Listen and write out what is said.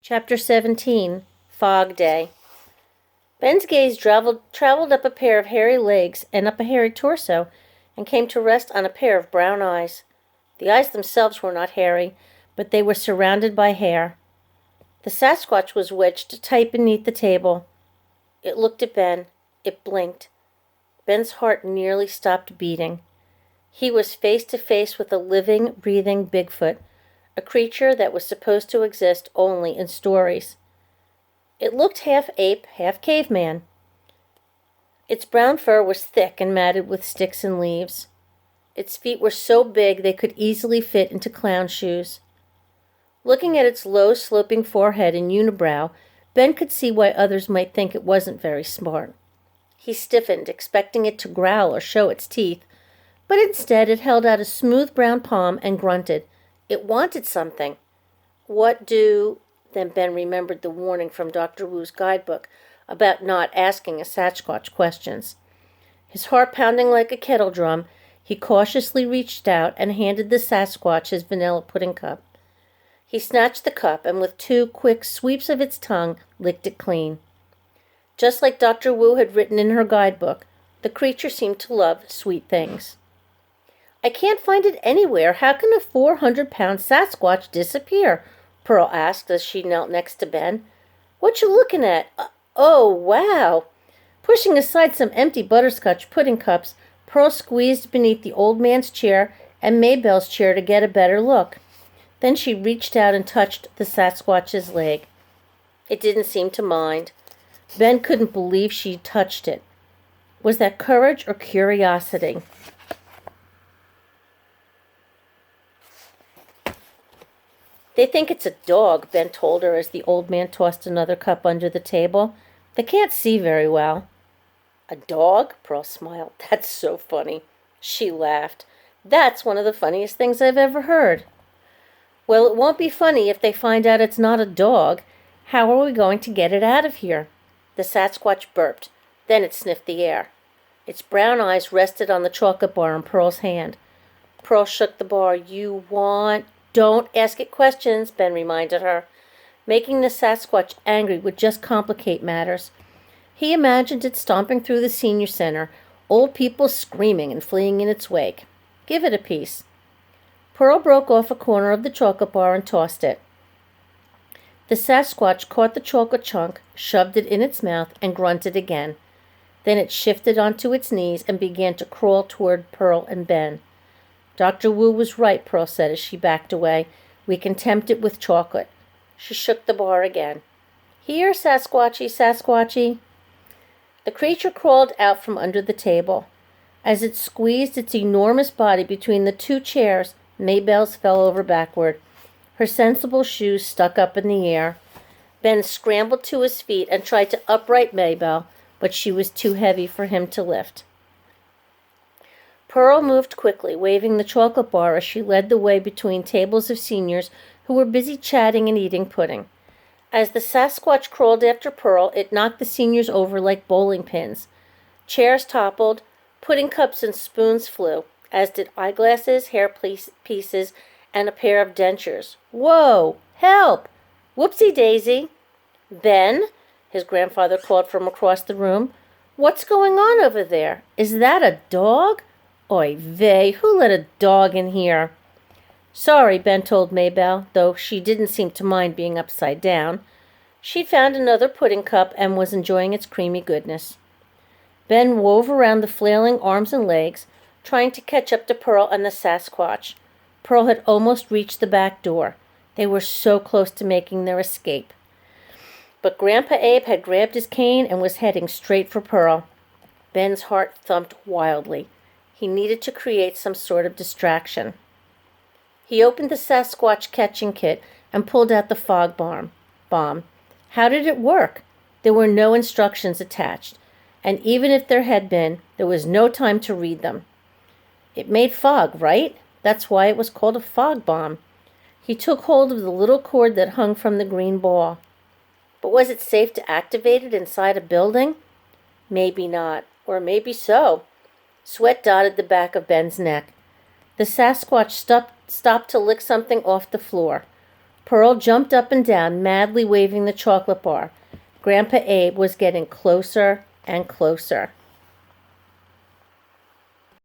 Chapter 17, Fog Day. Ben's gaze traveled up a pair of hairy legs and up a hairy torso and came to rest on a pair of brown eyes. The eyes themselves were not hairy, but they were surrounded by hair. The Sasquatch was wedged tight beneath the table. It looked at Ben. It blinked. Ben's heart nearly stopped beating. He was face to face with a living, breathing Bigfoot, a creature that was supposed to exist only in stories. It looked half ape, half caveman. Its brown fur was thick and matted with sticks and leaves. Its feet were so big they could easily fit into clown shoes. Looking at its low, sloping forehead and unibrow, Ben could see why others might think it wasn't very smart. He stiffened, expecting it to growl or show its teeth, but instead it held out a smooth brown palm and grunted. It wanted something. Then Ben remembered the warning from Dr. Wu's guidebook about not asking a Sasquatch questions. His heart pounding like a kettle drum, he cautiously reached out and handed the Sasquatch his vanilla pudding cup. He snatched the cup and with two quick sweeps of its tongue licked it clean. Just like Dr. Wu had written in her guidebook, the creature seemed to love sweet things. "I can't find it anywhere. How can a 400-pound Sasquatch disappear?" Pearl asked as she knelt next to Ben. "What you looking at? Oh, wow!" Pushing aside some empty butterscotch pudding cups, Pearl squeezed beneath the old man's chair and Maybelle's chair to get a better look. Then she reached out and touched the Sasquatch's leg. It didn't seem to mind. Ben couldn't believe she touched it. Was that courage or curiosity? "They think it's a dog," Ben told her as the old man tossed another cup under the table. "They can't see very well." "A dog?" Pearl smiled. "That's so funny." She laughed. "That's one of the funniest things I've ever heard." "Well, it won't be funny if they find out it's not a dog. How are we going to get it out of here?" The Sasquatch burped. Then it sniffed the air. Its brown eyes rested on the chocolate bar in Pearl's hand. Pearl shook the bar. "Don't ask it questions," Ben reminded her. Making the Sasquatch angry would just complicate matters. He imagined it stomping through the senior center, old people screaming and fleeing in its wake. "Give it a piece." Pearl broke off a corner of the chocolate bar and tossed it. The Sasquatch caught the chocolate chunk, shoved it in its mouth, and grunted again. Then it shifted onto its knees and began to crawl toward Pearl and Ben. "Dr. Wu was right," Pearl said as she backed away. "We can tempt it with chocolate." She shook the bar again. "Here, Sasquatchy, Sasquatchy." The creature crawled out from under the table. As it squeezed its enormous body between the two chairs, Maybelle's fell over backward. Her sensible shoes stuck up in the air. Ben scrambled to his feet and tried to upright Maybelle, but she was too heavy for him to lift. Pearl moved quickly, waving the chocolate bar as she led the way between tables of seniors who were busy chatting and eating pudding. As the Sasquatch crawled after Pearl, it knocked the seniors over like bowling pins. Chairs toppled, pudding cups and spoons flew, as did eyeglasses, hair pieces, and a pair of dentures. "Whoa! Help! Whoopsie-daisy!" "Ben," his grandfather called from across the room, "what's going on over there? Is that a dog? Oy vey, who let a dog in here?" "Sorry," Ben told Maybelle, though she didn't seem to mind being upside down. She'd found another pudding cup and was enjoying its creamy goodness. Ben wove around the flailing arms and legs, trying to catch up to Pearl and the Sasquatch. Pearl had almost reached the back door. They were so close to making their escape. But Grandpa Abe had grabbed his cane and was heading straight for Pearl. Ben's heart thumped wildly. He needed to create some sort of distraction. He opened the Sasquatch catching kit and pulled out the fog bomb. How did it work? There were no instructions attached, and even if there had been, there was no time to read them. It made fog, right? That's why it was called a fog bomb. He took hold of the little cord that hung from the green ball. But was it safe to activate it inside a building? Maybe not, or maybe so. Sweat dotted the back of Ben's neck. The Sasquatch stopped to lick something off the floor. Pearl jumped up and down, madly waving the chocolate bar. Grandpa Abe was getting closer and closer.